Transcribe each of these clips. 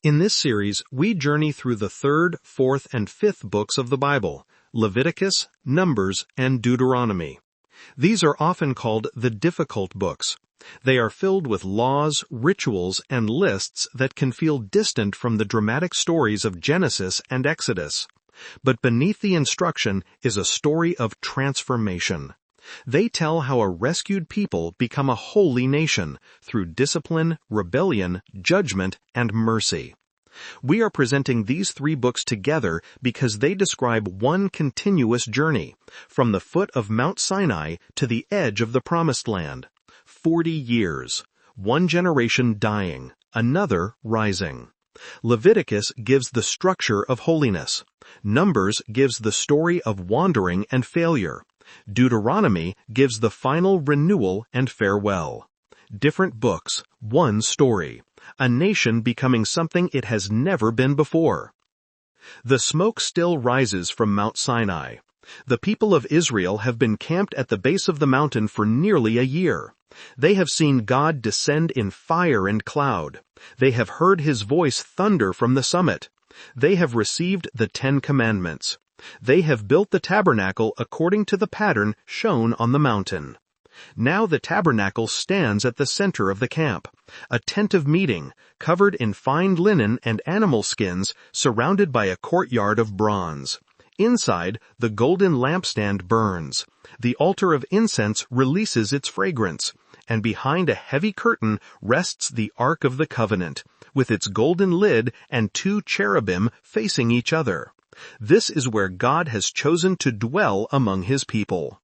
In this series, we journey through the 3rd, 4th, and 5th books of the Bible, Leviticus, Numbers, and Deuteronomy. These are often called the difficult books. They are filled with laws, rituals, and lists that can feel distant from the dramatic stories of Genesis and Exodus. But beneath the instruction is a story of transformation. They tell how a rescued people become a holy nation through discipline, rebellion, judgment, and mercy. We are presenting these 3 books together because they describe one continuous journey, from the foot of Mount Sinai to the edge of the Promised Land. 40 years, one generation dying, another rising. Leviticus gives the structure of holiness. Numbers gives the story of wandering and failure. Deuteronomy gives the final renewal and farewell. Different books, one story. A nation becoming something it has never been before. The smoke still rises from Mount Sinai. The people of Israel have been camped at the base of the mountain for nearly a year. They have seen God descend in fire and cloud. They have heard His voice thunder from the summit. They have received the 10 Commandments. They have built the tabernacle according to the pattern shown on the mountain. Now the tabernacle stands at the center of the camp, a tent of meeting, covered in fine linen and animal skins, surrounded by a courtyard of bronze. Inside, the golden lampstand burns. The altar of incense releases its fragrance, and behind a heavy curtain rests the Ark of the Covenant, with its golden lid and 2 cherubim facing each other. This is where God has chosen to dwell among His people.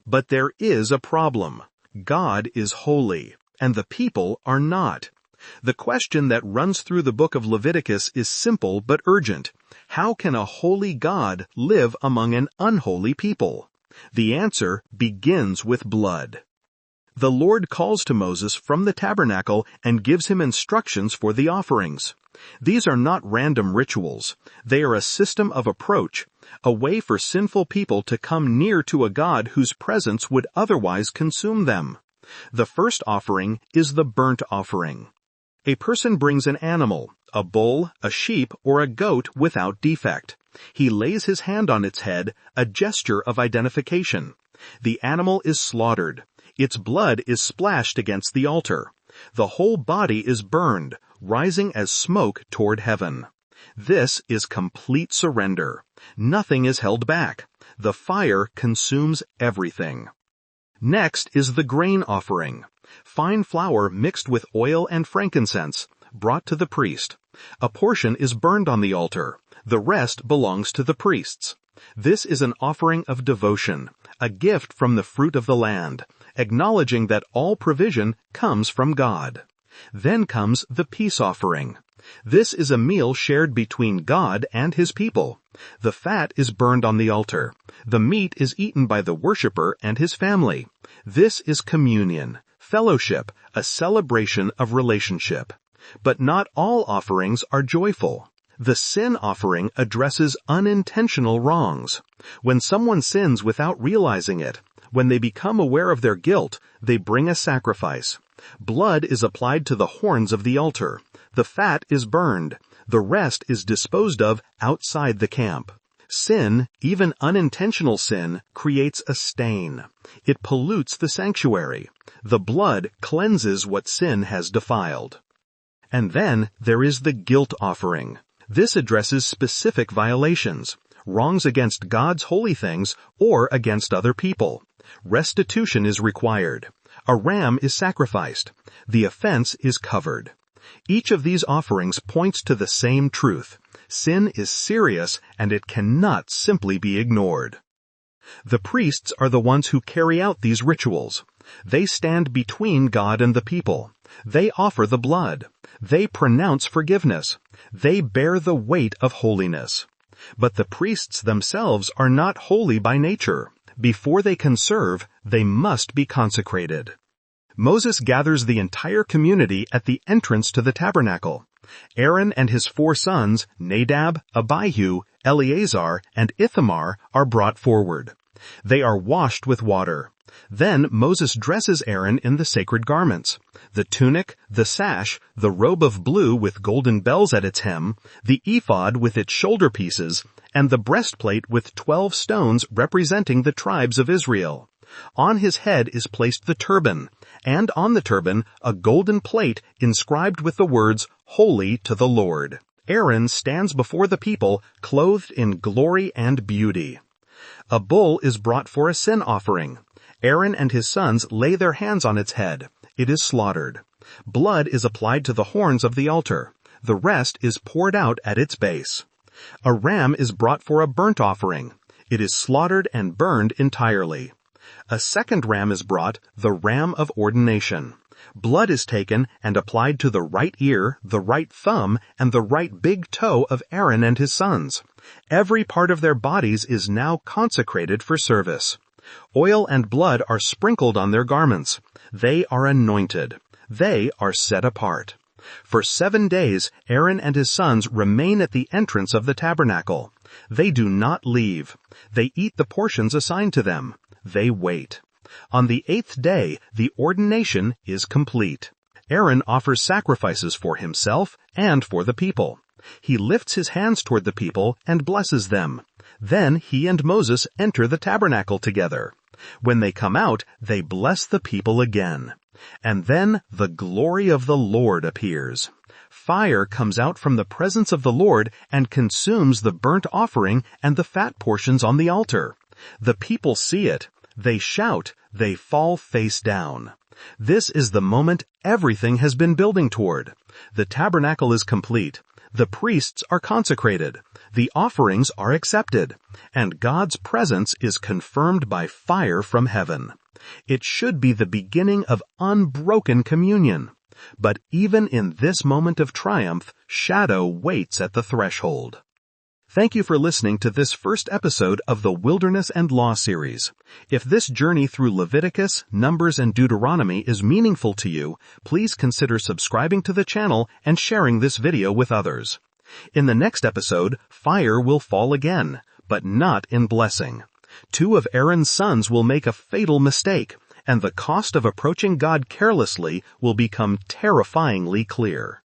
But there is a problem. God is holy, and the people are not. The question that runs through the book of Leviticus is simple but urgent. How can a holy God live among an unholy people? The answer begins with blood. The Lord calls to Moses from the tabernacle and gives him instructions for the offerings. These are not random rituals. They are a system of approach, a way for sinful people to come near to a God whose presence would otherwise consume them. The first offering is the burnt offering. A person brings an animal, a bull, a sheep, or a goat without defect. He lays his hand on its head, a gesture of identification. The animal is slaughtered. Its blood is splashed against the altar. The whole body is burned, rising as smoke toward heaven. This is complete surrender. Nothing is held back. The fire consumes everything. Next is the grain offering. Fine flour mixed with oil and frankincense, brought to the priest. A portion is burned on the altar. The rest belongs to the priests. This is an offering of devotion, a gift from the fruit of the land, acknowledging that all provision comes from God. Then comes the peace offering. This is a meal shared between God and His people. The fat is burned on the altar. The meat is eaten by the worshiper and his family. This is communion, fellowship, a celebration of relationship. But not all offerings are joyful. The sin offering addresses unintentional wrongs. When someone sins without realizing it, when they become aware of their guilt, they bring a sacrifice. Blood is applied to the horns of the altar. The fat is burned. The rest is disposed of outside the camp. Sin, even unintentional sin, creates a stain. It pollutes the sanctuary. The blood cleanses what sin has defiled. And then there is the guilt offering. This addresses specific violations, wrongs against God's holy things or against other people. Restitution is required. A ram is sacrificed. The offense is covered. Each of these offerings points to the same truth. Sin is serious and it cannot simply be ignored. The priests are the ones who carry out these rituals. They stand between God and the people. They offer the blood. They pronounce forgiveness. They bear the weight of holiness. But the priests themselves are not holy by nature. Before they can serve, they must be consecrated. Moses gathers the entire community at the entrance to the tabernacle. Aaron and his 4 sons, Nadab, Abihu, Eleazar, and Ithamar, are brought forward. They are washed with water. Then Moses dresses Aaron in the sacred garments: the tunic, the sash, the robe of blue with golden bells at its hem, the ephod with its shoulder pieces, and the breastplate with 12 stones representing the tribes of Israel. On his head is placed the turban, and on the turban a golden plate inscribed with the words, "Holy to the Lord." Aaron stands before the people, clothed in glory and beauty. A bull is brought for a sin offering. Aaron and his sons lay their hands on its head. It is slaughtered. Blood is applied to the horns of the altar. The rest is poured out at its base. A ram is brought for a burnt offering. It is slaughtered and burned entirely. A second ram is brought, the ram of ordination. Blood is taken and applied to the right ear, the right thumb, and the right big toe of Aaron and his sons. Every part of their bodies is now consecrated for service. Oil and blood are sprinkled on their garments. They are anointed. They are set apart. For 7 days, Aaron and his sons remain at the entrance of the tabernacle. They do not leave. They eat the portions assigned to them. They wait. On the 8th day, the ordination is complete. Aaron offers sacrifices for himself and for the people. He lifts his hands toward the people and blesses them. Then he and Moses enter the tabernacle together. When they come out, they bless the people again. And then the glory of the Lord appears. Fire comes out from the presence of the Lord and consumes the burnt offering and the fat portions on the altar. The people see it. They shout. They fall face down. This is the moment everything has been building toward. The tabernacle is complete. The priests are consecrated. The offerings are accepted. And God's presence is confirmed by fire from heaven. It should be the beginning of unbroken communion. But even in this moment of triumph, shadow waits at the threshold. Thank you for listening to this first episode of the Wilderness and Law series. If this journey through Leviticus, Numbers, and Deuteronomy is meaningful to you, please consider subscribing to the channel and sharing this video with others. In the next episode, fire will fall again, but not in blessing. 2 of Aaron's sons will make a fatal mistake, and the cost of approaching God carelessly will become terrifyingly clear.